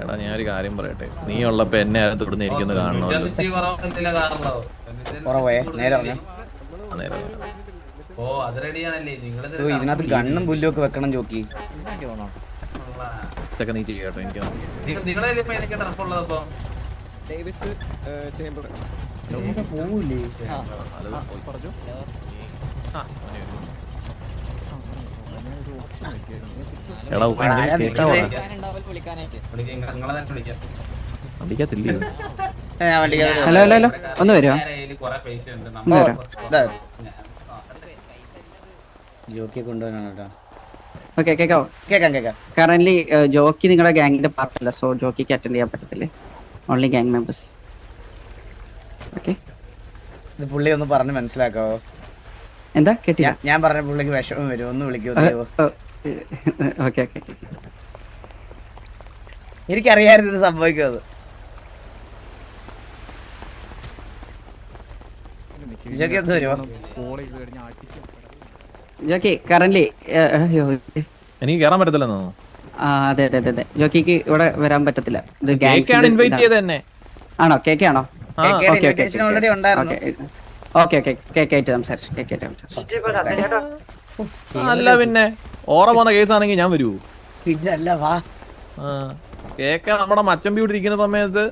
എടാ ഞാനൊരു കാര്യം പറയട്ടെ, നീ ഉള്ളപ്പോ എന്നെ ആരും തുടർന്ന് ഇരിക്കുന്നു കാണണമല്ലോ. ഇതിനകത്ത് ഗണ്ണും പുല്ലും ഒക്കെ വെക്കണം ജോക്കി. ഇതൊക്കെ നീ ചെയ്യട്ടോ. എനിക്ക് ഹലോ ഹലോ ഹലോ ഒന്ന് വരുമോ? ജോക്കി കൊണ്ടുപോകാനാണ്. ഓക്കെ കേക്കാവോ? കേക്കാം കേക്കാം. കറന്റ് ജോക്കി നിങ്ങളുടെ ഗാങ്ങിന്റെ പാർട്ടല്ല, സോ ജോക്കിക്ക് അറ്റൻഡ് ചെയ്യാൻ പറ്റത്തില്ലേ. Only gang members. ഓക്കെ, ഇത് പുള്ളി ഒന്ന് പറഞ്ഞ് മനസ്സിലാക്കാവോ? എന്താ കേട്ടില്ല? ഞാൻ പറഞ്ഞ പുള്ളിക്ക് വിഷമം വരും, ഒന്ന് വിളിക്കോ? Okay okay. എനിക്കറിയായിരുന്നു ഇത് സംഭവിക്കുന്നത്. ജോക്കി ഒന്ന് വരുമോ? ജോക്കി കറന്റ് എനിക്ക് കേറാൻ പറ്റത്തില്ലെന്നോ? അതെ അതെ അതെ അതെ, ജോക്കിക്ക് ഇവിടെ വരാൻ പറ്റത്തില്ല. ഇത് ഇൻവൈറ്റ് ചെയ്ത് തന്നെ ആണോ? കേക്ക് ആണോ? ഓൾറെഡി ഉണ്ടായിരുന്നു. ഓക്കെ ഓക്കെ, കേക്കായിട്ട് സംസാരിച്ചു. കേക്കായിട്ട് സംസാരിച്ചു. അല്ല പിന്നെ ഓറ പോകുന്ന കേസാണെങ്കിൽ ഞാൻ വരൂ. പിന്നല്ല വാ. കേക്ക നമ്മുടെ മച്ചമ്പി ഇവിടെ ഇരിക്കുന്ന സമയത്ത്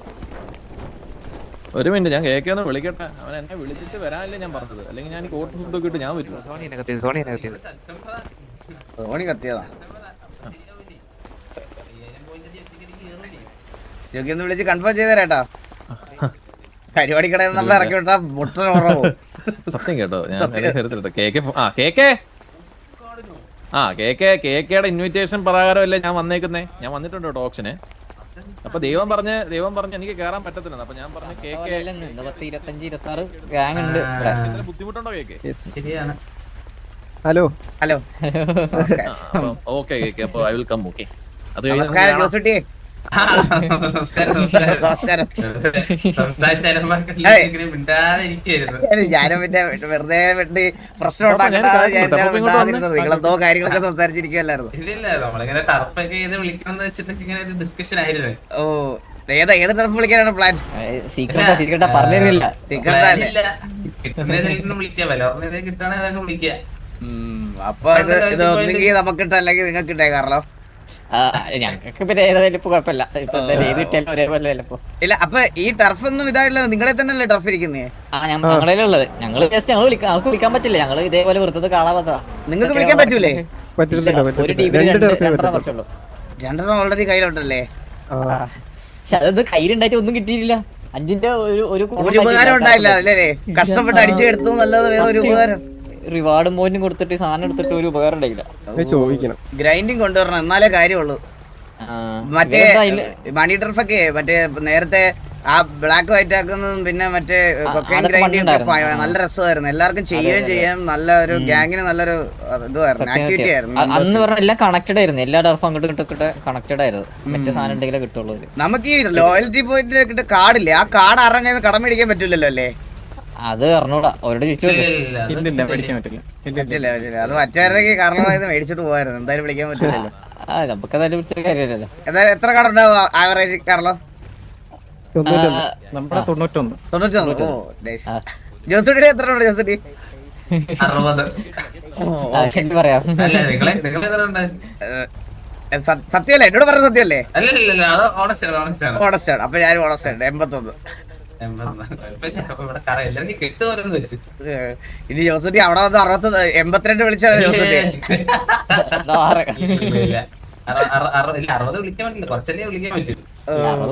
ഒരു മിനിറ്റ്, ഞാൻ കേക്കെ ഒന്ന് വിളിക്കട്ടെ. അവൻ എന്നെ വിളിച്ചിട്ട് വരാനല്ലേ ഞാൻ പറഞ്ഞത്, അല്ലെങ്കിൽ ഞാൻ കോട്ട് ഫുഡൊക്കെ ഇട്ട് ഞാൻ വരും. സോണി കത്തിയതാ. ജോക്കി ഒന്ന് വിളിച്ച് കൺഫേം ചെയ്തേരാട്ടാ. പരിപാടി കടയിൽ നമ്മൾ ഇറക്കി വിട്ടാ മുട്ടൻ ഉറവും. സത്യം കേട്ടോ, ഞാൻ കേക്കയുടെ ഇൻവിറ്റേഷൻ പ്രകാരമല്ലേ ഞാൻ വന്നേക്കുന്നേ. ഞാൻ വന്നിട്ടുണ്ട് കേട്ടോ ഓപ്ഷന്. അപ്പൊ ദൈവം പറഞ്ഞ് എനിക്ക് കേറാൻ പറ്റത്തില്ല. അപ്പൊ ഞാൻ പറഞ്ഞു കേക്ക് ബുദ്ധിമുട്ടുണ്ടോ cake? Hello hello okay cake, അപ്പൊ ഐ വിൽ കം. ഓക്കെ, അത് നമസ്കാരം ജോസുട്ടി. ഞാനും പിന്നെ വെറുതെ വേണ്ടി പ്രശ്നം ഉണ്ടാക്കുന്നത്. നിങ്ങളെന്തോ കാര്യങ്ങളൊക്കെ സംസാരിച്ചിരിക്കുവല്ലായിരുന്നു. ഓ, ഏത് ടർഫ് വിളിക്കാനാണ് പ്ലാൻ? അപ്പൊ ഇത് ഒന്നെങ്കിൽ നമുക്ക് കിട്ടാ, അല്ലെങ്കിൽ നിങ്ങൾക്ക് കിട്ടേ. കാരണം ഞങ്ങൾക്ക് പിന്നെ ഏതായാലും ഇപ്പൊ കുഴപ്പമില്ല. ഇല്ല, അപ്പൊ ഈ ടർഫ് ഒന്നും ഇതായിട്ടില്ല. നിങ്ങളെ തന്നെയല്ലേ ടർഫ് ഇരിക്കുന്നേ? ഞങ്ങളുള്ളത് ഞങ്ങള് ജസ്റ്റ് ഞങ്ങൾ ഞങ്ങൾക്ക് വിളിക്കാൻ പറ്റില്ല. ഞങ്ങൾ ഇതേപോലെ വെറുതെ കാണാൻ വന്നതാ. നിങ്ങൾക്ക് വിളിക്കാൻ പറ്റൂലേ? പറ്റില്ല. രണ്ടെണ്ണം ഓൾറെഡി കയ്യിലുണ്ടല്ലേ? പക്ഷെ അത് കയ്യിലുണ്ടായിട്ട് ഒന്നും കിട്ടിയില്ല. 5ന്റെ ഒരു ഉപകാരം ഉണ്ടായില്ല അല്ലേ? കഷ്ടപ്പെട്ട് അടിച്ചെടുത്തു നല്ലത് വേറെ ഒരു ഉപകാരം. റിവാർഡും പോയിന്റും കൊടുത്തിട്ട് സാധനം എടുത്തിട്ട് ഒരു ഉപകാരം ഉണ്ടായില്ല. ഗ്രൈൻഡിങ് കൊണ്ടുവരണം, എന്നാലേ കാര്യമുള്ളൂ. മറ്റേ മണി ടർഫൊക്കെ മറ്റേ നേരത്തെ ആ ബ്ലാക്ക് വൈറ്റ് ആക്കുന്നതും പിന്നെ മറ്റേ കൊക്കൈൻ ഗ്രൈൻഡിങ് ഒക്കെ നല്ല രസമായിരുന്നു. എല്ലാവർക്കും ചെയ്യുകയും ചെയ്യാം. നല്ല ഒരു ഗ്യാങ്ങിന് നല്ലൊരു ഇതുമായിരുന്നു, ആക്ടിവിറ്റി ആയിരുന്നു. അന്ന് പറഞ്ഞ എല്ലാം കണക്റ്റഡ് ആയിരുന്നു. എല്ലാ ടർഫും അങ്ങോട്ട് ഇങ്ങോട്ട് കണക്റ്റഡ് ആയിരുന്നു. മറ്റേ സാധനം ഉണ്ടെങ്കിലേ കിട്ടുള്ളൂ. നമുക്ക് ഈ ലോയൽറ്റി പോയിന്റ് കിട്ടുന്ന കാർഡില്ലേ, ആ കാർഡ് ആരുടെ കടം മേടിക്കാൻ പറ്റില്ലല്ലോ അല്ലേ? അത് അറിഞ്ഞൂടാ, അവരോട് ചോദിച്ചു. അത് മറ്റേക്ക് കാരണം മേടിച്ചിട്ട് പോകായിരുന്നു. എന്തായാലും വിളിക്കാൻ പറ്റില്ലല്ലോ. നമുക്കതായാലും വിളിച്ച കാര്യമല്ലല്ലോ. എത്ര കാർഡ് ഉണ്ടാവും ആവറേജ് കാർലോ? 91. ജോസുട്ടി എത്ര ഉണ്ട്? ജോസുട്ടി പറയാം. സത്യല്ലേ? എന്നോട് പറഞ്ഞ സത്യല്ലേ? ഓണസ്റ്റ് ആണ്. അപ്പൊ ഞാൻ ഓണസ്റ്റ് ആണ്. 81. ഇനി ജോസുട്ടി അവിടെ വന്ന് 82 വിളിച്ചാൽ ജോസുട്ടി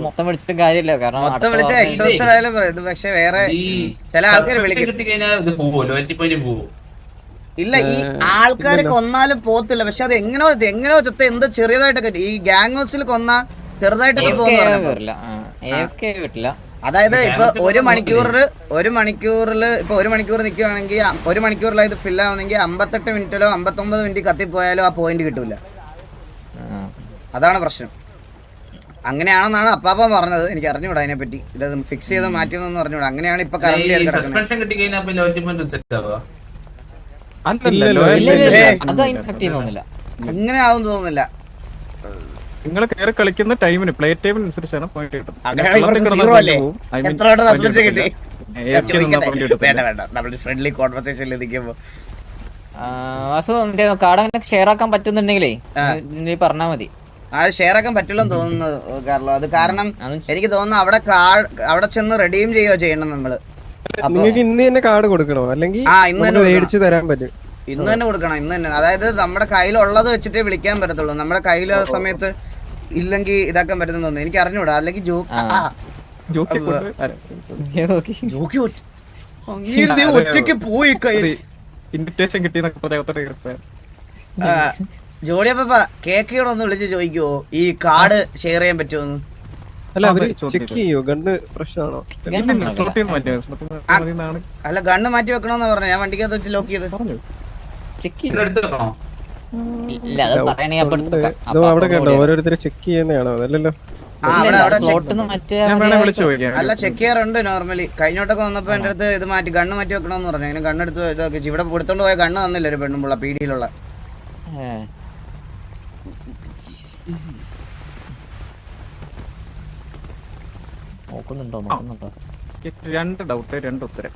മൊത്തം വിളിച്ചിട്ടും കാര്യമില്ല. കാരണം മൊത്തം വിളിച്ച എക്സോഷൻ ആയാലും പക്ഷെ വേറെ ചില ആൾക്കാർ വിളിക്കും. ഇല്ല, ഈ ആൾക്കാരെ കൊന്നാലും പോത്തില്ല. പക്ഷെ അത് എങ്ങനെയോ ചത്ത എന്തോ ചെറിയതായിട്ടൊക്കെ ഈ ഗാങ് ഹൗസിൽ കൊന്ന ചെറുതായിട്ടൊക്കെ പോകുന്നു. അതായത് ഇപ്പൊ ഒരു മണിക്കൂറിൽ ഇപ്പൊ 1 മണിക്കൂർ നിൽക്കുകയാണെങ്കിൽ 1 മണിക്കൂറിൽ ഇത് ഫില്ലാവുന്നെങ്കിൽ 58 മിനിറ്റിലോ 59 മിനിറ്റ് കത്തിപ്പോയാലോ ആ പോയിന്റ് കിട്ടൂല. അതാണ് പ്രശ്നം. അങ്ങനെയാണെന്നാണ് അപ്പാപ്പ പറഞ്ഞത്. എനിക്ക് അറിഞ്ഞൂടാ അതിനെപ്പറ്റി. ഇത് ഫിക്സ് ചെയ്ത് മാറ്റിയെന്ന് അറിഞ്ഞൂടാ. അങ്ങനെയാണ് ഇപ്പൊ കറന്റ് അങ്ങനെ ആവും തോന്നുന്നില്ല. നിങ്ങൾ കയറി കളിക്കുന്ന ടൈമിന് പ്ലേ ടൈമിന് അനുസരിച്ചാണ് പോയിന്റ് കിട്ടും. അങ്ങനെയാണെങ്കിൽ ഇവർക്ക് zero അല്ലേ? എത്ര വട്ടം suspension കിട്ടി? വേണ്ട വേണ്ട, നമ്മൾ ഫ്രണ്ട്ലി കോൺവെർസേഷനിൽ നിൽക്കുമ്പോ വാസു മറ്റേ കാർഡ് ഷെയർ ആക്കാൻ പറ്റുന്നുണ്ടെങ്കിലേ നീ പറഞ്ഞാ മതി. അത് ഷെയർ ആക്കാൻ പറ്റില്ലെന്ന് തോന്നുന്നു കാർലോ. അത് കാരണം എനിക്ക് തോന്നുന്നു അവിടെ ചെന്ന് റെഡീം ചെയ്യുകയോ ചെയ്യണം നമ്മള്. നിങ്ങൾക്ക് ഇന്ന് തന്നെ കാർഡ് കൊടുക്കണോ അല്ലെങ്കിൽ ഇന്ന് മേടിച്ച് തരാൻ പറ്റും? ഇന്ന് തന്നെ കൊടുക്കണം, ഇന്ന് തന്നെ. അതായത് നമ്മുടെ കയ്യിലുള്ളത് വെച്ചിട്ടേ വിളിക്കാൻ പറ്റത്തുള്ളൂ. നമ്മുടെ കയ്യിലെ സമയത്ത് ഇല്ലെങ്കിൽ ഇതാക്കാൻ പറ്റുന്ന തോന്നുന്നു. എനിക്ക് അറിഞ്ഞൂടാ. അല്ലെങ്കിൽ ഒറ്റയ്ക്ക് പോയി ഇൻവിറ്റേഷൻ കിട്ടിയെന്നൊക്കെ ജോഡിയപ്പ കേക്കിയോടൊന്ന് വിളിച്ച് ചോദിക്കുവോ ഈ കാർഡ് ഷെയർ ചെയ്യാൻ പറ്റുമോന്ന്? അല്ല അവര് ചെക്ക് ചെയ്യോ? ഗണ്ണ് പ്രശ്നമാണോ? അല്ല ഗണ്ണ് മാറ്റി വെക്കണോന്ന് പറഞ്ഞു. ഞാൻ വണ്ടിക്കകത്ത് വെച്ച് ലോക്ക് ചെയ്ത് അവിടെ കണ്ടോ ഓരോരുത്തർ ചെക്ക് ചെയ്യുന്നതാണോ? അതല്ലല്ലോ. അല്ല ചെക്ക് ചെയ്യാറുണ്ട് നോർമലി. കഴിഞ്ഞോട്ടൊക്കെ വന്നപ്പോ എന്റെ അടുത്ത് ഇത് മാറ്റി ഗണ്ണ് മാറ്റി വെക്കണോന്ന് പറഞ്ഞു. അങ്ങനെ ഗണ്ണെടുത്ത് ഇതൊക്കെ ഇവിടെ കൊടുത്തോണ്ട് പോയ ഗണ്ണ് തന്നില്ല ഒരു പെണ്ണുമ്പുള്ള പീഡിയിലുള്ള. രണ്ട് ഡൗട്ട് രണ്ട് ഉത്തരം.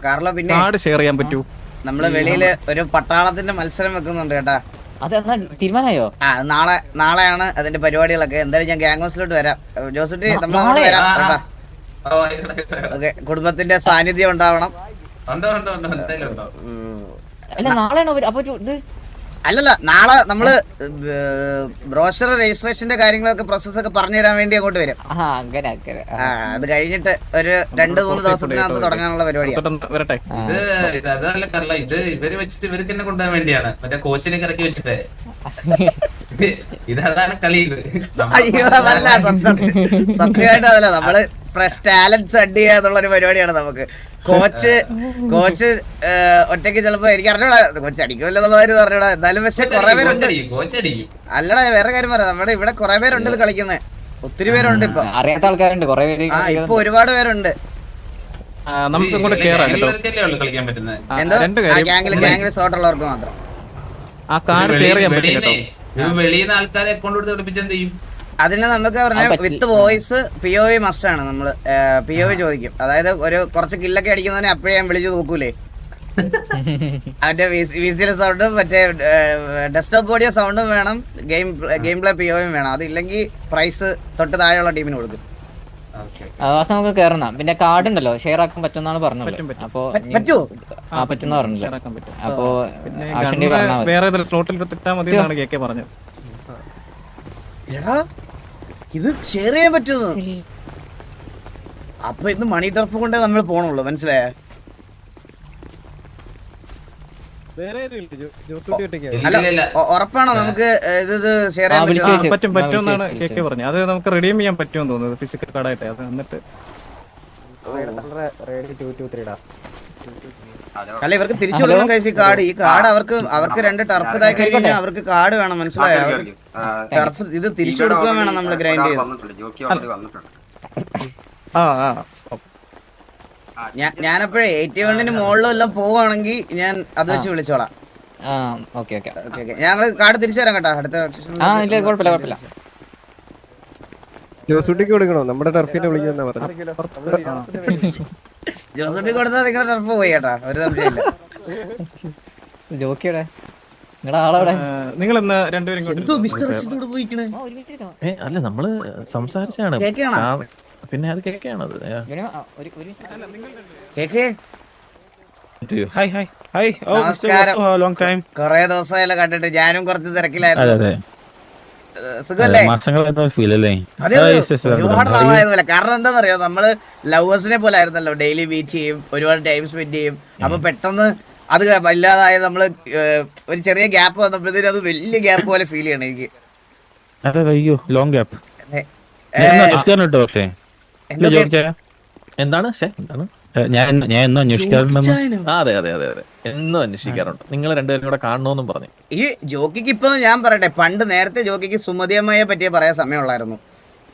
കാർലോ പിന്നെ കാർഡ് ഷെയർ ചെയ്യാൻ പറ്റൂ? നമ്മള് വെളിയില് ഒരു പട്ടാളത്തിന്റെ മത്സരം വെക്കുന്നുണ്ട് കേട്ടാ. തീരുമാനമായോ? നാളെയാണ് അതിന്റെ പരിപാടികളൊക്കെ. എന്തായാലും ഞാൻ ഗ്യാങ് ഹൗസിലോട്ട് വരാം. ജോസുട്ടി നമ്മളങ്ങോട്ട് വരാം കേട്ടാ. ഓക്കെ, കുടുംബത്തിന്റെ സാന്നിധ്യം ഉണ്ടാവണം. അല്ലല്ല, നാളെ നമ്മള് ബ്രോഷർ രജിസ്ട്രേഷന്റെ കാര്യങ്ങളൊക്കെ പ്രോസസ്സൊക്കെ പറഞ്ഞു തരാൻ വേണ്ടി അങ്ങോട്ട് വരും. അത് കഴിഞ്ഞിട്ട് ഒരു 2-3 ദിവസത്തിനകത്ത് തുടങ്ങാനുള്ള പരിപാടിയാണ്. ഇത് ഇവര് വെച്ചിട്ട് ഇവർക്ക് തന്നെ കൊണ്ടുപോകാൻ വേണ്ടിയാണ്. മറ്റേ കോച്ചിനെ ഇറക്കി വെച്ചിട്ട് ഇതാണ് കളി. അയ്യോ അതല്ല, സത്യമായിട്ട് അതല്ല. നമ്മള് ഫ്രഷ് ടാലന്റ്സ് അഡ് ചെയ്യാന്നുള്ളൊരു പരിപാടിയാണ് നമുക്ക്. കോച്ച് ഒറ്റയ്ക്ക് ചിലപ്പോ എനിക്ക് അറിഞ്ഞൂടാ, കോച്ച് അടിക്കുമല്ലോ പറഞ്ഞൂടാ. എന്നാലും പക്ഷെ കുറെ പേരുണ്ട്. അല്ലടാ, വേറെ കാര്യം പറയാം. നമ്മുടെ ഇവിടെ കുറെ പേരുണ്ട് ഇത് കളിക്കുന്നത്. ഒത്തിരി പേരുണ്ട് ഇപ്പൊ. അറിയാത്ത ആൾക്കാരുണ്ട് കുറെ പേര്. ഇപ്പൊ ഒരുപാട് പേരുണ്ട്. നമുക്ക് ഇങ്ങോട്ട് കേറാം കേട്ടോ. എന്തോ ഗ്യാങ്ങില് ഷോട്ടുള്ളവർക്ക് മാത്രം ആ കാർഡ് ഷെയർ ചെയ്യാൻ പറ്റും കേട്ടോ. വെളിയിൽ നിന്ന് ആൾക്കാരെ അക്കൗണ്ട് കൊടുത്ത് വിളിപ്പിച്ച് എന്ത് ചെയ്യും? അതിന് നമുക്ക് പറഞ്ഞ വിത്ത് വോയിസ് POV മസ്റ്റ് ആണ്. നമ്മള് POV ചോദിക്കും. അതായത് കുറച്ച് കില്ലൊക്കെ അടിക്കുന്നതിനെ അപ്പോഴേ ഞാൻ വിളിച്ചു നോക്കൂലേ. മറ്റേ വിസിലെ സൗണ്ടും മറ്റേ ഡെസ്ക്ടോപ്പ് ഓഡിയോ സൗണ്ടും വേണം. ഗെയിം പ്ലേ POV വേണം. അതില്ലെങ്കിൽ പ്രൈസ് തൊട്ട് താഴെയുള്ള ടീമിന് കൊടുക്കും. നമുക്ക് കേറണം. പിന്നെ കാർഡ് ഉണ്ടല്ലോ ഷെയർ ആക്കാൻ പറ്റുമെന്നാണ് പറഞ്ഞത്. അപ്പൊ പറ്റുന്ന പറഞ്ഞില്ല. അപ്പൊ വേറെ സ്ലോട്ടിൽ ഇട്ടാൽ മതി എന്നാണ് കേക്കെ പറഞ്ഞത്. ഇത് ഷെയർ ചെയ്യാൻ പറ്റുന്നു. അപ്പൊ ഇന്ന് മണി ടർഫ് കൊണ്ടേ നമ്മൾ പോണുള്ളൂ, മനസ്സിലായ? അല്ല ഉറപ്പാണോ നമുക്ക് ഇത് ഷെയർ ചെയ്യാൻ പറ്റുമെന്നാണ് കേക്കെ പറഞ്ഞത്. അത് നമുക്ക് റിഡീം ചെയ്യാൻ പറ്റുമെന്ന് തോന്നുന്നത് ഫിസിക്കൽ കാർഡായിട്ട്. അത് എന്നിട്ട് അല്ല ഇവർക്ക് തിരിച്ചു കൊടുക്കണം കഴിച്ച് കാർഡ്. ഈ കാർഡ് അവർക്ക് 2 ടർഫ് ഇതായി കഴിഞ്ഞാൽ അവർക്ക് കാർഡ് വേണം, മനസ്സിലായോ? ടർഫ് ഇത് തിരിച്ചു കൊടുക്കുകയും വേണം നമ്മൾ ഗ്രൈൻഡ് ചെയ്ത്. ഞാനപ്പോഴേ 81-ന് മുകളിലും എല്ലാം പോവാണെങ്കിൽ ഞാൻ അത് വെച്ച് വിളിച്ചോളാം. ഞങ്ങൾ കാർഡ് തിരിച്ചു തരാം കേട്ടോ. അടുത്ത ജോസൂട്ടിക്ക് കൊടുക്കണോ? നമ്മുടെ ടർഫിനെ വിളിക്കുന്ന പറഞ്ഞു. ജോസൂട്ടി കൊടുത്താൽ നിങ്ങളുടെ ടർഫ് പോയി കേട്ടാ, ഒരു സംശയമില്ല. ജോക്കിയുടെ നിങ്ങളുടെ നിങ്ങൾ ഇന്ന് രണ്ടുപേരും പോയിക്കണേ. അല്ല നമ്മള് സംസാരിച്ചാണ്. പിന്നെ അത് കേക്കാണത്. നമസ്കാരം. കൊറേ ദിവസമായല്ലോ കണ്ടിട്ട്. ഞാനും കുറച്ച് തിരക്കിലായിരുന്നു. സുഖല്ലേ? ഒരുപാട് നാളായതുപോലെ. കാരണം എന്താണെന്നറിയോ, നമ്മള് ലവേഴ്സിനെ പോലെ ആയിരുന്നല്ലോ. ഡെയിലി മീറ്റ് ചെയ്യും, ഒരുപാട് ടൈം സ്പെൻഡ് ചെയ്യും. അപ്പൊ പെട്ടെന്ന് അത് വല്ലാതായ നമ്മള് ഒരു ചെറിയ ഗ്യാപ്പ് വന്നപ്പോഴത്തേനും അത് വലിയ ഗ്യാപ്പ് പോലെ ഫീൽ ചെയ്യണം എനിക്ക്. എന്താണ് ഞാൻ അതെ എന്നും അന്വേഷിക്കാറുണ്ട്. നിങ്ങൾ രണ്ടുപേരും കൂടെ കാണണമെന്നും പറഞ്ഞു. ഈ ജോക്കിക്ക് ഇപ്പൊ ഞാൻ പറയട്ടെ, പണ്ട് നേരത്തെ ജോക്കിക്ക് സുമതിയമ്മയെ പറ്റിയേ പറയാൻ സമയമുള്ളായിരുന്നു.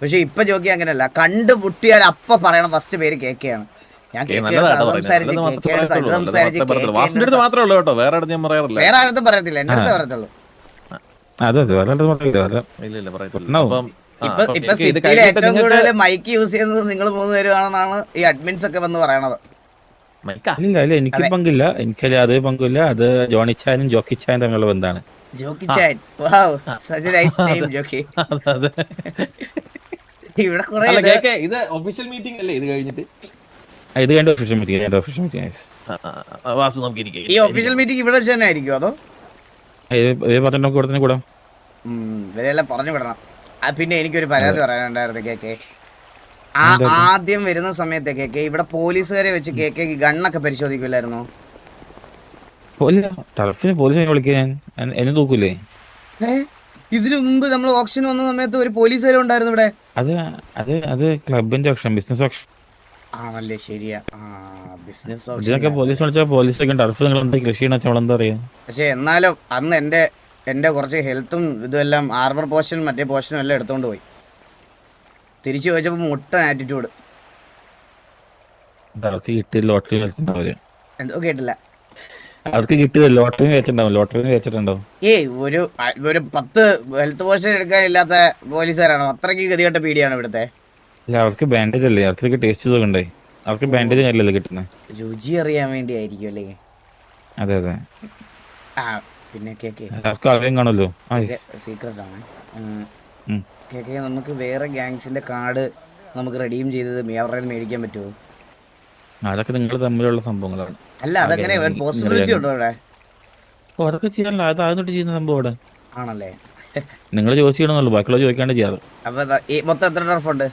പക്ഷെ ഇപ്പൊ ജോക്കി അങ്ങനെയല്ല. കണ്ടുമുട്ടിയാൽ അപ്പൊ പറയണം ഫസ്റ്റ് പേര് കേക്കെയാണ്. ഞാൻ വേറെ ആരും പറയത്തില്ല, എന്റെ അടുത്ത് പറയത്തുള്ളൂ. അതെ അതെ വല്ലാണ്ട് പറയില്ല വല്ല ഇല്ല പറയത്തില്ല. ഉണ്ടാവും. അപ്പം ഇപ്പൊ സിറ്റിയിൽ ഏറ്റവും കൂടുതൽ മൈക്ക് യൂസ് ചെയ്യുന്നത് നിങ്ങൾ 3 പേരുമാണെന്നാണ് ഈ അഡ്മിൻസ് ഒക്കെ വന്ന് പറയണത്. ഇല്ല ഇല്ല എനിക്ക് പങ്കില്ല, എനിക്കല്ല അത് പങ്കില്ല. അത് ജോണിച്ചാനും ജോക്കിച്ചാനും തമ്മിലുള്ള ബന്ധമാണ്. ജോക്കിച്ചാൻ, wow, such a nice name, Jokki. ഇവിടെ കുറെ ഇത് ഒഫീഷ്യൽ മീറ്റിംഗ് അല്ലേ ഇത് കഴിഞ്ഞിട്ട്? ഇത് കഴിഞ്ഞ ഒഫീഷ്യൽ മീറ്റിംഗ് വാസു നമുക്ക് ഇരിക്കാം. ഈ ഒഫീഷ്യൽ മീറ്റിംഗ് ഇവിടെ വെച്ച് തന്നെ ആയിരിക്കും അതോ പറഞ്ഞ കൂടെ തന്നെ കൂടാം? ഇവരെല്ലാം പറഞ്ഞു വിടണം. പിന്നെ എനിക്കൊരു പരാതി പറയാനുണ്ടായിരുന്നു കേക്കെ. ആദ്യം വരുന്ന സമയത്തെ കേക്കെ ഇവിടെ പോലീസുകാരെ വെച്ച് കേക്ക് ഗണ്ണൊക്കെ പരിശോധിക്കില്ലായിരുന്നോ? ടർഫിന് പോലീസിനെ വിളിക്കാൻ എന്നെ നോക്കൂലേ? ഇതിനു മുമ്പ് നമ്മൾ ഓപ്ഷൻ വന്ന സമയത്ത് ഒരു പോലീസുകാരും ഉണ്ടായിരുന്നു ഇവിടെ. അത് അത് അത് ക്ലബിന്റെ ഓപ്ഷൻ, ബിസിനസ് ഓപ്ഷൻ ആണല്ലേ? ശരിയാ, ബിസിനസ് ഇതിനൊക്കെ പോലീസ് വിളിച്ചാൽ പോലീസൊക്കെ ടർഫ് നിങ്ങൾ എന്താ കൃഷി നമ്മളെന്താ പറയാ? പക്ഷെ എന്നാലും അന്ന് എന്റെ കുറച്ച് ഹെൽത്തും ഇതുമെല്ലാം ആർമർ പോർഷനും മറ്റേ പോർഷനും എല്ലാം എടുത്തോണ്ട് പോയി. തിരിച്ചു ചോദിച്ചപ്പോ മുട്ടൻ ആറ്റിറ്റ്യൂഡ്. കിട്ടിയ ലോട്ടറി കളിച്ചിട്ടുണ്ടാവില്ല. എന്തോ കേട്ടില്ല. അവർക്ക് കിട്ടിയത് ലോട്ടറി വെച്ചിട്ടുണ്ടാവും. ലോട്ടറി വെച്ചിട്ടുണ്ടാവും. ഒരു 10 ഹെൽത്ത് പോർഷൻ എടുക്കാനില്ലാത്ത പോലീസുകാരാണോ? അത്രയ്ക്ക് ഗതികെട്ട പീടിയാണ് ഇവിടുത്തെ. അല്ല അവർക്ക് ബാൻഡേജ് അല്ലേ, അവർക്ക് ടേസ്റ്റ് സുഖണ്ടേ, അവർക്ക് ബാൻഡേജ് കാര്യമല്ലേ കിട്ടുന്നത്. രുചി അറിയാൻ വേണ്ടി ആയിരിക്കും അല്ലേ? അതെ അതെ. പിന്നെ കേക്ക് അവർക്ക് അറിയാൻ കാണുമല്ലോ. സീക്രട്ട് ആണ് കേക്ക്. നമുക്ക് വേറെ ഗാങ്സിന്റെ കാർഡ് നമുക്ക് റെഡീം ചെയ്തത് അവരുടെ മേടിക്കാൻ പറ്റുമോ? അതൊക്കെ നിങ്ങൾ തമ്മിലുള്ള സംഭവങ്ങളാണ്. അല്ല അതെങ്ങനെ പോസിബിലിറ്റി ഉണ്ടോ അവിടെ? അതൊക്കെ ചെയ്യാനല്ലോ, അത് ആദ്യം ചെയ്യുന്ന സംഭവം അവിടെ ആണല്ലേ? നിങ്ങൾ ചോദിച്ചിടണല്ലോ, ബാക്കിയുള്ള ചോദിക്കാണ്ട് ചെയ്യാറ്. അപ്പൊ മൊത്തം എത്ര ടർഫുണ്ട്?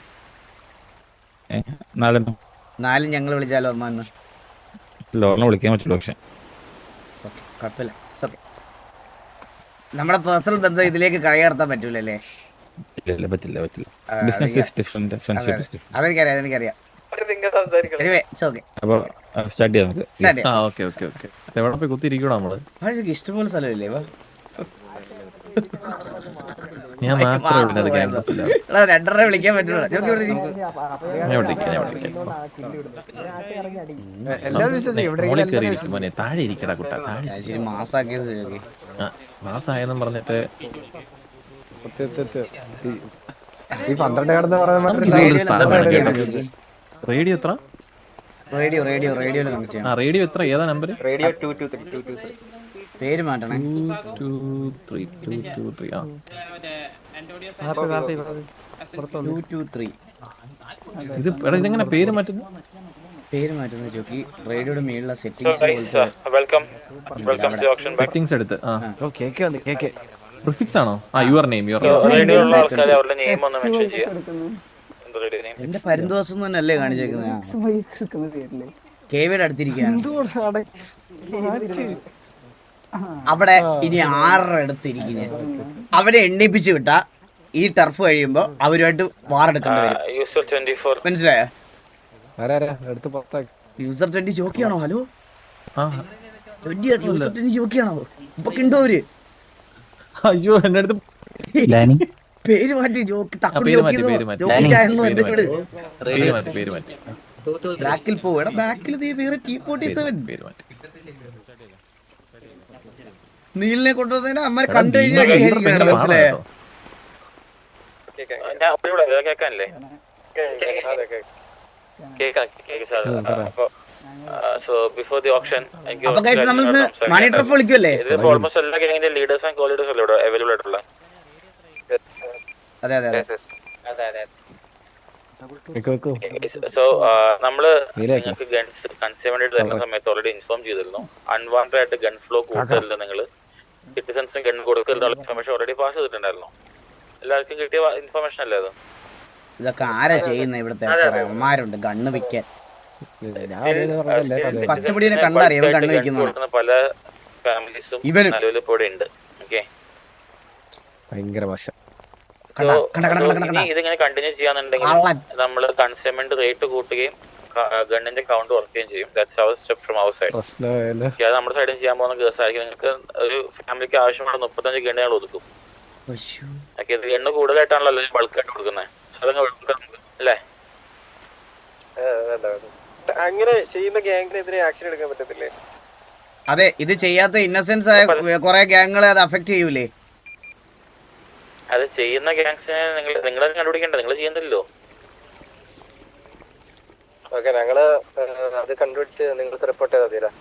4 ഞങ്ങൾ വിളിച്ചാലോ? അമ്മ ലോറിനെ വിളിക്കാൻ പറ്റുള്ളൂ. പക്ഷെ കുഴപ്പമില്ല, നമ്മുടെ പേഴ്സണൽ ബന്ധം ഇതിലേക്ക് കൈകടത്താൻ പറ്റൂലല്ലേ? ഇല്ല പറ്റില്ല പറ്റില്ല. Business is different, friendship is different. അതെനിക്കറിയാം. സ്റ്റാർട്ട് ചെയ്യാം നമുക്ക്. എവിടെ പോയി കുത്തിയിരിക്കണം നമ്മള്? ഇഷ്ടംപോലെ സ്ഥലമില്ലേ? ഞാൻ രണ്ടര വിളിക്കാൻ പറ്റുള്ളൂ. താഴെ ഇരിക്കടാ കുട്ട, മാസാക്കിയത് മാസായെന്നും പറഞ്ഞിട്ട് ഈ 12 കടന്ന് പറയുന്ന റേഡിയോ എത്ര? റേഡിയോയിൽ കണക്ട് ചെയ്യണം. റേഡിയോ എത്ര? ഏതാ നമ്പർ? റേഡിയോ 223. പേര് മാറ്റണേ. 223. 223. ഇത് ഇതെങ്ങനെ പേര് മാറ്റുന്നു? ജോക്കി റേഡിയോയുടെ മേലുള്ള സെറ്റിംഗ്സ് എടുത്ത് പ്രിഫിക്സ് ആണോ? യുവർ നെയിം എന്റെ പരന്തോസം തന്നെയല്ലേ കാണിച്ചേക്കുന്നത്? കെവിയുടെ അടുത്തിരിക്കുകയാണ് അവിടെ. ഇനി 6 അടുത്തിരിക്കും ഞാൻ. അവരെ എണ്ണിപ്പിച്ച് വിട്ടാ ഈ ടർഫ് കഴിയുമ്പോ അവരുമായിട്ട് വാറെടുക്കേണ്ടി വരും. മനസ്സിലായോ? യൂസർ 20 ജോക്കിയാണോ? ഹലോ 20 യൂസർ 20 ജോക്കിയാണോ? ഇപ്പൊ കിണ്ടോര്? അയ്യോ എന്റെ അടുത്ത് പേര് മാറ്റി. ജോക്കി തക്കുടി ബാക്കിൽ പോവാ. ബാക്കിൽ വേറെ T47 നീലിനെ കൊണ്ടുവന്നതിന് അമ്മ കണ്ടു കഴിഞ്ഞാൽ മനസ്സിലായോ? നമ്മളിന്ന് മണി ട്രഫ് വിളിക്കുമല്ലേ? അതെ അതെ അതെ. സോ നമ്മള് നിങ്ങൾക്ക് ഗൺസ് കൺസ്യൂമർ തരുന്ന സമയത്ത് ഓൾറെഡി ഇൻഫോം ചെയ്തിരുന്നു. അൺവാണ്ടഡ് ആയിട്ട് ഗൺ ഫ്ലോ കൂടുതലുണ്ട്. നിങ്ങൾ സിറ്റിസൺസിന് ഗൺ കൊടുക്കലുള്ള ഇൻഫർമേഷൻ ഓൾറെഡി പാസ് ചെയ്തിട്ടുണ്ടായിരുന്നു. എല്ലാവർക്കും കിട്ടിയ ഇൻഫർമേഷൻ അല്ലേ അത്? ഇതൊക്കെ ആരാ ചെയ്യുന്നത്? ഇവിടുത്തെ അമ്മമാരുണ്ട് ഗണ്ണ് വിൽക്കാൻ. പച്ചമുടിയെ കണ്ടറിയാം ഗണ്ണ് വിൽക്കുന്ന പല ഫാമിലീസും നിലവിൽ ഇപ്പോൾ ഇവിടെ ഉണ്ട്. ഓക്കെ, ഭയങ്കര മോശം. ഇതിങ്ങനെ കണ്ടിന്യൂ ചെയ്യാന്നുണ്ടെങ്കിൽ നമ്മള് കൺസ്യൂമന്റ് റേറ്റ് കൂട്ടുകയും ഗണ്ണിന്റെ കൗണ്ട് കുറയ്ക്കുകയും ചെയ്യും. That's our step from our side. അത് നമ്മുടെ സൈഡിൽ ചെയ്യാൻ പോകുന്ന കേസായിരിക്കും. നിങ്ങൾക്ക് ഒരു ഫാമിലിക്ക് ആവശ്യമുള്ള 35 ഗണ്ണികൾ ഒതുക്കും. ഓക്കെ, ഇത് ഗണ്ണ് കൂടുതലായിട്ടാണല്ലോ ബൾക്കായിട്ട് കൊടുക്കുന്നത്. അതങ്ങ് അല്ലേ? അങ്ങനെ ചെയ്യുന്ന ഗ്യാങ്ങിനെതിരെ ആക്ഷൻ എടുക്കാൻ പറ്റത്തില്ലേ? അതെ, ഇത് ചെയ്യാത്ത ഇന്നസെൻസ് ആയ കുറെ ഗ്യാങ്ങുകളെ അത് അഫക്ട് ചെയ്യൂലേ? ചെയ്യുന്ന ഗ്യാങ്സിനെ നിങ്ങളെ കണ്ടുപിടിക്കണ്ട, നിങ്ങൾ ചെയ്യുന്നില്ലല്ലോ. ഓക്കെ, ഞങ്ങള് അത് കണ്ടുപിടിച്ച് നിങ്ങൾക്ക് റിപ്പോർട്ട് ചെയ്താൽ മതിയല്ലോ.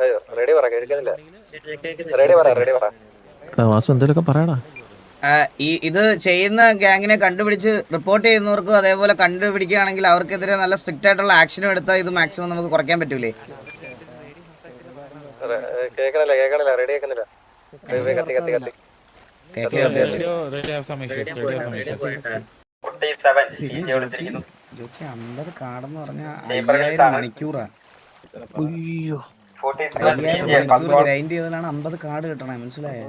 അയ്യോ, റെഡി പറ, കേൾക്കുന്നില്ല. റെഡി പറ. വാസു എന്തെങ്കിലുമൊക്കെ പറയടാ. ഇത് ചെയ്യുന്ന ഗ്യാങ്ങിനെ കണ്ടുപിടിച്ച് റിപ്പോർട്ട് ചെയ്യുന്നവർക്കും അതേപോലെ കണ്ടുപിടിക്കുകയാണെങ്കിൽ അവർക്കെതിരെ നല്ല സ്ട്രിക്റ്റ് ആയിട്ടുള്ള ആക്ഷനും എടുത്താൽ ഇത് മാക്സിമം നമുക്ക് കുറയ്ക്കാൻ പറ്റൂലേ? കേൾക്കണില്ല, റെഡി ആക്കുന്നില്ല. കത്തി 50 കാടെന്ന് പറഞ്ഞാൽ 5000 മണിക്കൂറാ. 5000 മണിക്കൂർ ഗ്രൈൻഡ് ചെയ്തതാണ് 50 കാർഡ് കിട്ടണേ, മനസ്സിലായോ?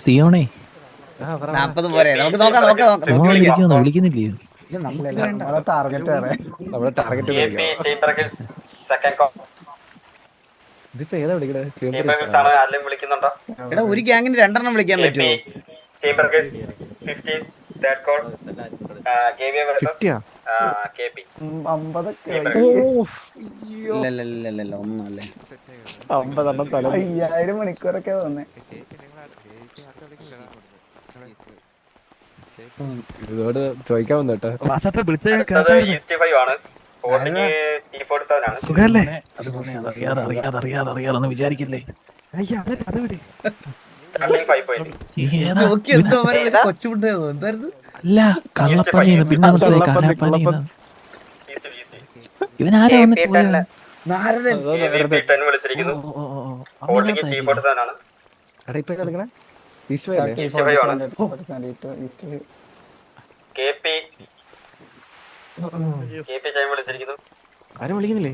സിയോണേ 40 പോരെ, നമുക്ക് നോക്കാം. വിളിക്കുന്നില്ലയോ? എടാ, ഒരു ഗ്യാങ്ങിന് 2 എണ്ണം വിളിക്കാൻ പറ്റുമോ? ഇല്ല ഒന്നുമല്ലേ. 5000 മണിക്കൂറൊക്കെ വന്നേ. ഇതോട് ചോദിക്കാൻ വന്നോട്ടെ. അറിയാതെ വിചാരിക്കില്ലേ? കൊച്ചുമുണ്ടോ എന്തായിരുന്നു? അല്ല, കള്ളപ്പന്നിന്ന് പിന്നെ മനസ്സിലായി. കള്ളപ്പന്നിന്ന് ഇവനാരാ വന്നിട്ട് നാരദൻ. ആരും വിളിക്കുന്നില്ലേ?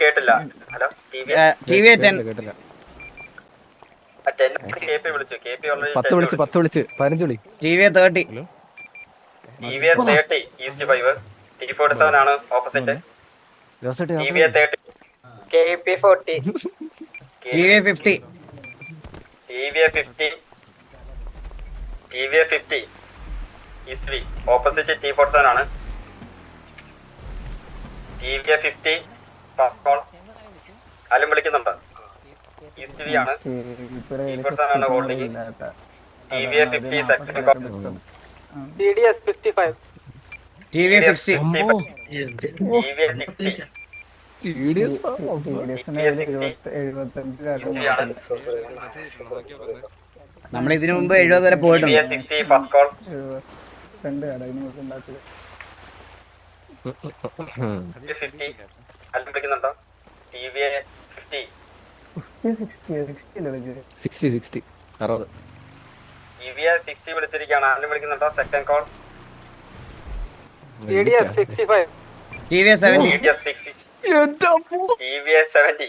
കേട്ടില്ല. ഹലോ, TV 10 10 വിളിച്ച് 15 വിളി. TV 30 ഈസ്റ്റ് 5 T47 ആണ് opposite. TV 30 KP 40 TV 50 east opposite T47 ആണ്. TV 50 first call. ആരും വിളിക്കുന്നുണ്ട്. ഈസ്റ്റ് വി ആണ്. T47 ആണ് holding. TV 50 second call. TDS 55 TV 60 നമ്മൾ ഇതിനു മുമ്പ് 70 വരെ പോയിട്ടുണ്ട്. വിളിച്ചിരിക്കുകയാണ്. ആരും വിളിക്കുന്നുണ്ടോ? Second call. TVS 70 TVS 70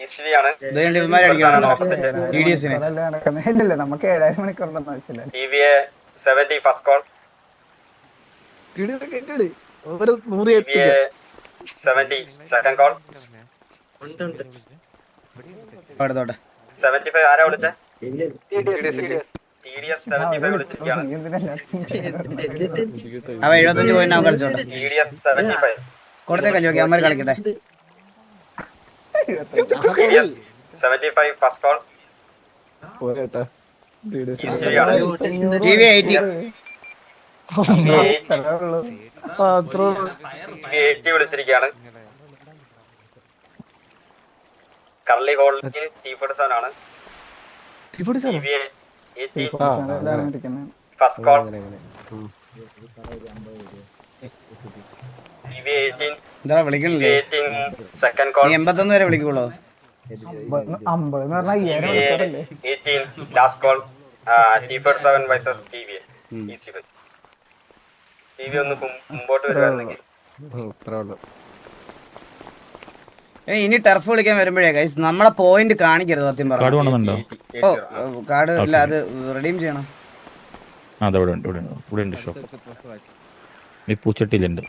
ഈശ്വരിയാണ്. നമുക്ക് 7000 മണിക്കൂറിന്റെ ആവശ്യമില്ല. TVS 70 first call. TVS 70 second call. 75 ആരാ വിളിച്ചേ? TDS 75 വിളിച്ചിരിക്കുകയാണ്. അവ 75 പോയിന്റ് അവൻ കളിച്ചോട്ടെ. TDS 75 കൊടുത്തേക്കാം ജോക്കി, അമ്മ കളിക്കട്ടെ. TDS 75 first call. TV 80 വിളിച്ചിരിക്കുകയാണ്. കർലി ഹോളിലേക്ക് T47 ആണ്. First call. എന്താ വിളിക്കണില്ലേ? Second call. 81 വരെ വിളിക്കുള്ളൂ. 18 last call. T47 vs TV. TV ഒന്ന് മുമ്പോട്ട് വരുവാണെങ്കിൽ ഇനി ടർഫ് വിളിക്കാൻ വരുമ്പോഴേ ഗൈസ് നമ്മളെ പോയിന്റ് കാണിക്കരുത് സത്യം കാർഡ് പറഞ്ഞു. വേണമെന്നുണ്ടോ? കാർഡ് ഇല്ല, അത് റെഡീം ചെയ്യണം. അതെ, ഇവിടെ ഉണ്ട് ഷോപ്പ്. ഈ പൂച്ചട്ടിയിലുണ്ട്.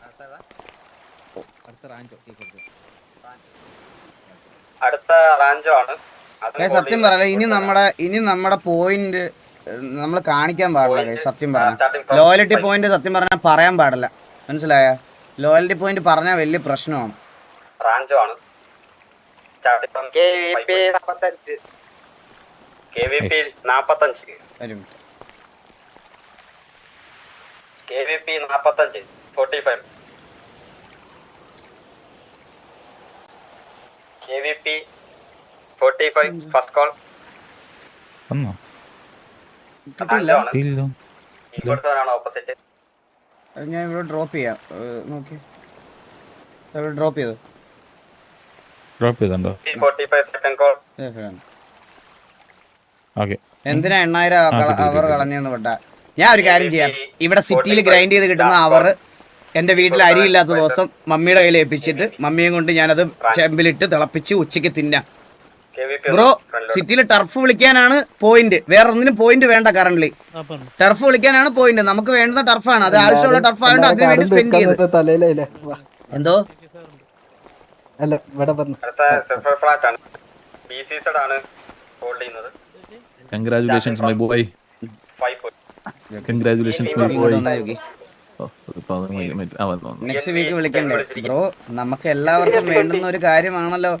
അടുത്ത റാഞ്ചോ ആണ്. സത്യം പറയല, ഇനി നമ്മുടെ പോയിന്റ് നമ്മൾ കാണിക്കാൻ പാടില്ല ഗൈസ്. സത്യം പറഞ്ഞ ലോയലിറ്റി പോയിന്റ് സത്യം പറഞ്ഞാൽ പറയാൻ പാടില്ല, മനസ്സിലായ? ലോയലിറ്റി പോയിന്റ് പറഞ്ഞാൽ വലിയ പ്രശ്നമാണ്. റാഞ്ചോ ആണ്. KVP 45. KVP 45 45. KVP 45 first call. വന്നോ? കിട്ടില്ല. ഇല്ല. ഇവിടുത്തെ ഓപ്പോസിറ്റ്. ഞാൻ ഇവിടെ ഡ്രോപ്പ് ചെയ്യാം. നോക്കി ഡ്രോപ്പ് ചെയ്തു. ഡ്രോപ്പ് ചെയ്തോ? 45 സെക്കൻഡ് കോൾ. ഓക്കെ. എന്തിനാ 8000 അവർ കളഞ്ഞെന്ന് പെട്ട? ഞാൻ ഒരു കാര്യം ചെയ്യാം. ഇവിടെ സിറ്റിയിൽ ഗ്രൈൻഡ് ചെയ്ത് കിട്ടുന്ന അവർ എന്റെ വീട്ടിൽ അരിയില്ലാത്ത ദിവസം മമ്മിയുടെ കയ്യിൽ ഏൽപ്പിച്ചിട്ട് മമ്മിയും കൊണ്ട് ഞാനത് ചെമ്പിലിട്ട് തിളപ്പിച്ച് ഉച്ചയ്ക്ക് തിന്നാം. ബ്രോ, സിറ്റിയിൽ ടർഫ് വിളിക്കാനാണ് പോയിന്റ്, വേറെ ഒന്നിനും പോയിന്റ് വേണ്ട. കറന്റ് ടർഫ് വിളിക്കാനാണ് പോയിന്റ്. നമുക്ക് വേണ്ടുന്ന ടർഫാണ്, അത് ആവശ്യമുള്ള ടർഫ് ആയതുകൊണ്ട് അതിന് വേണ്ടി സ്പെൻഡ് ചെയ്ത്. എന്തോ congratulations my boy. Congratulations my boy. Next week വിളിക്കണ്ടേ ബ്രോ? നമുക്ക് എല്ലാവർക്കും വേണ്ടുന്ന ഒരു കാര്യമാണല്ലോ.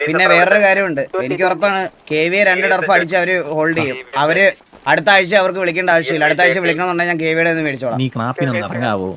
പിന്നെ വേറൊരു കാര്യമുണ്ട്, എനിക്ക് ഉറപ്പാണ് KVA 2 ടർഫ് അടിച്ച് അവര് ഹോൾഡ് ചെയ്യും. അവര് അടുത്ത ആഴ്ച അവർക്ക് വിളിക്കേണ്ട ആവശ്യമില്ല. അടുത്ത ആഴ്ച വിളിക്കണമെന്നുണ്ടെങ്കിൽ ഞാൻ KVA ഒന്ന് മേടിച്ചോളാം. നീ ക്ലാപ്പിനൊന്ന് ഇറങ്ങാവോ?